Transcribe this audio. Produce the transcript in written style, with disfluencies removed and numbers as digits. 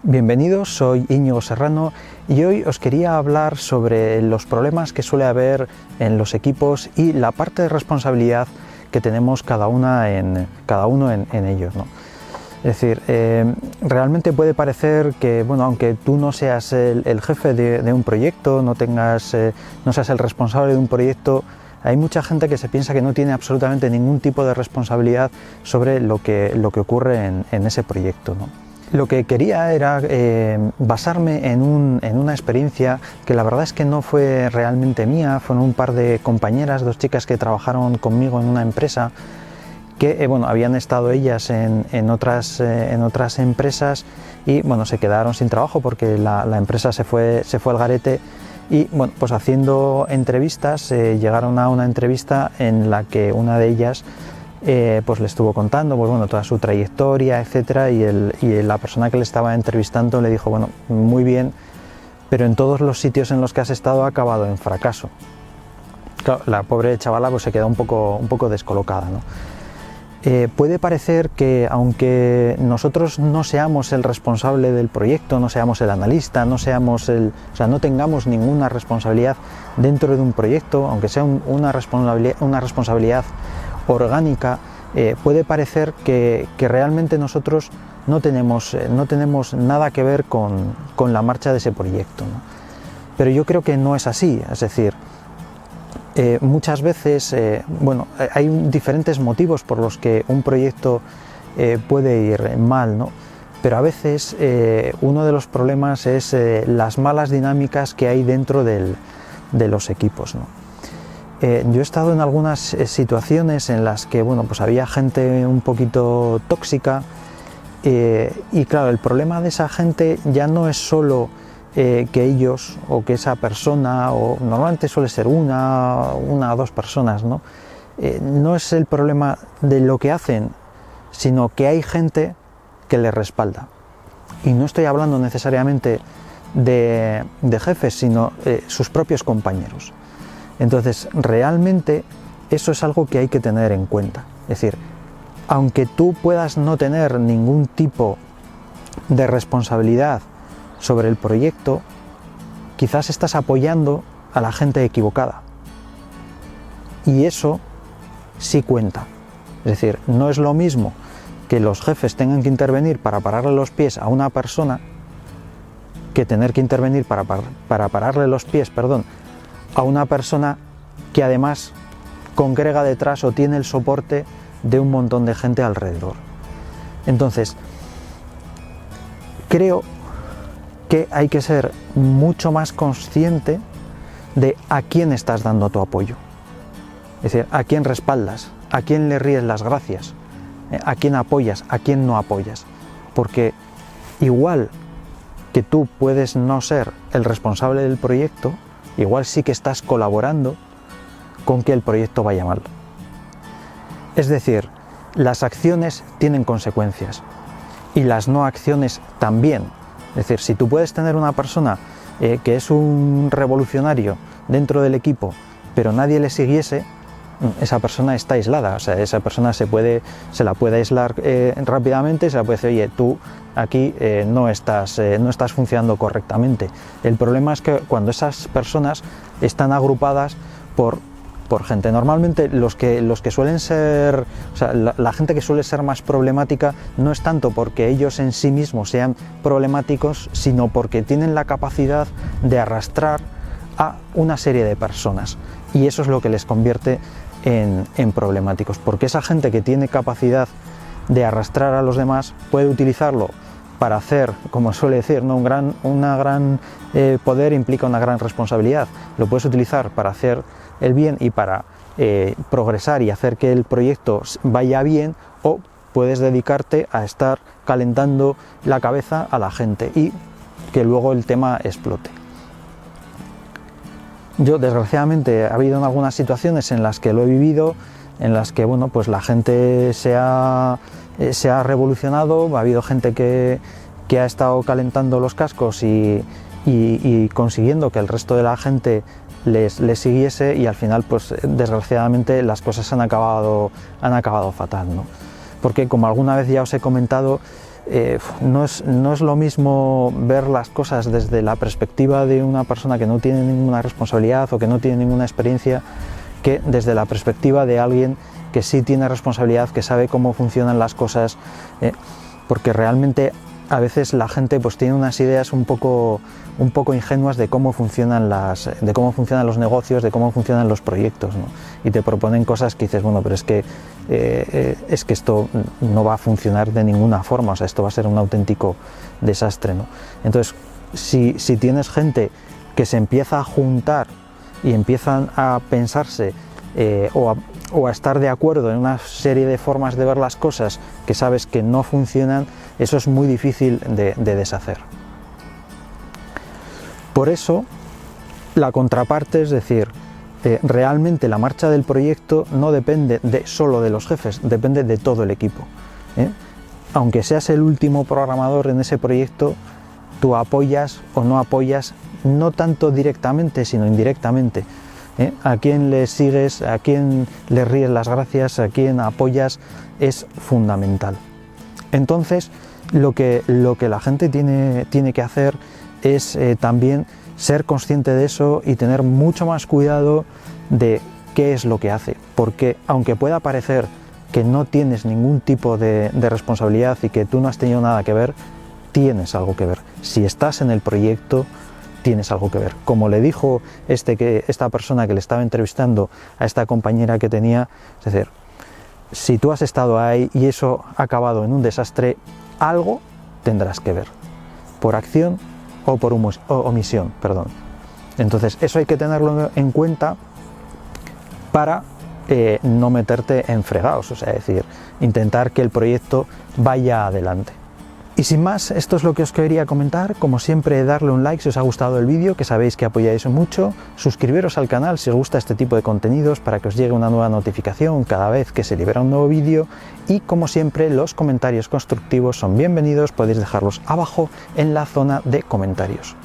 Bienvenidos, soy Íñigo Serrano y hoy os quería hablar sobre los problemas que suele haber en los equipos y la parte de responsabilidad que tenemos cada uno en ellos, ¿no? Es decir, realmente puede parecer que, bueno, aunque tú no seas el jefe de un proyecto, no seas el responsable de un proyecto, hay mucha gente que se piensa que no tiene absolutamente ningún tipo de responsabilidad sobre lo que ocurre en ese proyecto, ¿no? Lo que quería era basarme en una experiencia que la verdad es que no fue realmente mía, fueron un par de compañeras, dos chicas que trabajaron conmigo en una empresa que habían estado ellas en otras empresas y bueno, se quedaron sin trabajo porque la empresa se fue al garete y bueno, pues haciendo entrevistas llegaron a una entrevista en la que una de ellas pues le estuvo contando pues bueno, toda su trayectoria, etcétera, y la persona que le estaba entrevistando le dijo, bueno, muy bien, pero en todos los sitios en los que has estado ha acabado en fracaso. Claro, la pobre chavala pues se queda un poco descolocada, ¿no? Puede parecer que aunque nosotros no seamos el responsable del proyecto, no seamos el analista, no tengamos ninguna responsabilidad dentro de un proyecto, aunque sea una responsabilidad orgánica, puede parecer que realmente nosotros no tenemos nada que ver con la marcha de ese proyecto, ¿no? Pero yo creo que no es así, es decir, muchas veces hay diferentes motivos por los que un proyecto puede ir mal, ¿no? Pero a veces uno de los problemas es las malas dinámicas que hay dentro de los equipos, ¿no? Yo he estado en algunas situaciones en las que pues había gente un poquito tóxica y claro, el problema de esa gente ya no es solo que ellos o que esa persona, o normalmente suele ser una o dos personas, ¿no? No es el problema de lo que hacen, sino que hay gente que les respalda. Y no estoy hablando necesariamente de jefes, sino sus propios compañeros. Entonces, realmente eso es algo que hay que tener en cuenta. Es decir, aunque tú puedas no tener ningún tipo de responsabilidad sobre el proyecto, quizás estás apoyando a la gente equivocada. Y eso sí cuenta. Es decir, no es lo mismo que los jefes tengan que intervenir para pararle los pies a una persona que tener que intervenir para pararle los pies, a una persona que además congrega detrás o tiene el soporte de un montón de gente alrededor. Entonces, creo que hay que ser mucho más consciente de a quién estás dando tu apoyo. Es decir, a quién respaldas, a quién le ríes las gracias, a quién apoyas, a quién no apoyas. Porque igual que tú puedes no ser el responsable del proyecto, igual sí que estás colaborando con que el proyecto vaya mal. Es decir, las acciones tienen consecuencias y las no acciones también. Es decir, si tú puedes tener una persona que es un revolucionario dentro del equipo, pero nadie le siguiese, esa persona está aislada. O sea, esa persona se la puede aislar rápidamente, se la puede decir, oye, tú aquí no estás funcionando correctamente. El problema es que cuando esas personas están agrupadas por gente, normalmente los que suelen ser, o sea, la gente que suele ser más problemática no es tanto porque ellos en sí mismos sean problemáticos, sino porque tienen la capacidad de arrastrar a una serie de personas, y eso es lo que les convierte en problemáticos, porque esa gente que tiene capacidad de arrastrar a los demás puede utilizarlo para hacer, como suele decir, ¿no? Un gran poder implica una gran responsabilidad. Lo puedes utilizar para hacer el bien y para progresar y hacer que el proyecto vaya bien, o puedes dedicarte a estar calentando la cabeza a la gente y que luego el tema explote. Yo, desgraciadamente, ha habido en algunas situaciones en las que lo he vivido, en las que pues la gente se ha revolucionado, ha habido gente que ha estado calentando los cascos y consiguiendo que el resto de la gente les siguiese, y al final, pues desgraciadamente, las cosas han acabado fatal, ¿no? Porque, como alguna vez ya os he comentado, no es lo mismo ver las cosas desde la perspectiva de una persona que no tiene ninguna responsabilidad o que no tiene ninguna experiencia, que desde la perspectiva de alguien que sí tiene responsabilidad, que sabe cómo funcionan las cosas, porque realmente a veces la gente pues tiene unas ideas un poco ingenuas de cómo funcionan los negocios, de cómo funcionan los proyectos, ¿no? Y te proponen cosas que dices, bueno, pero es que esto no va a funcionar de ninguna forma, o sea, esto va a ser un auténtico desastre, ¿no? Entonces, si tienes gente que se empieza a juntar y empiezan a pensarse o a estar de acuerdo en una serie de formas de ver las cosas que sabes que no funcionan, eso es muy difícil de deshacer. Por eso, la contraparte, es decir, realmente la marcha del proyecto no depende solo de los jefes, depende de todo el equipo. Aunque seas el último programador en ese proyecto, tú apoyas o no apoyas, no tanto directamente, sino indirectamente. A quién le sigues, a quién le ríes las gracias, a quién apoyas, es fundamental. Entonces, lo que la gente tiene que hacer es también ser consciente de eso y tener mucho más cuidado de qué es lo que hace, porque aunque pueda parecer que no tienes ningún tipo de responsabilidad y que tú no has tenido nada que ver, tienes algo que ver. Si estás en el proyecto, tienes algo que ver. Como le dijo esta persona que le estaba entrevistando a esta compañera que tenía, es decir, si tú has estado ahí y eso ha acabado en un desastre, algo tendrás que ver, por acción o por omisión, perdón. Entonces eso hay que tenerlo en cuenta para no meterte en fregados, o sea, es decir, intentar que el proyecto vaya adelante. Y sin más, esto es lo que os quería comentar. Como siempre, darle un like si os ha gustado el vídeo, que sabéis que apoyáis mucho, suscribiros al canal si os gusta este tipo de contenidos para que os llegue una nueva notificación cada vez que se libera un nuevo vídeo, y como siempre, los comentarios constructivos son bienvenidos, podéis dejarlos abajo en la zona de comentarios.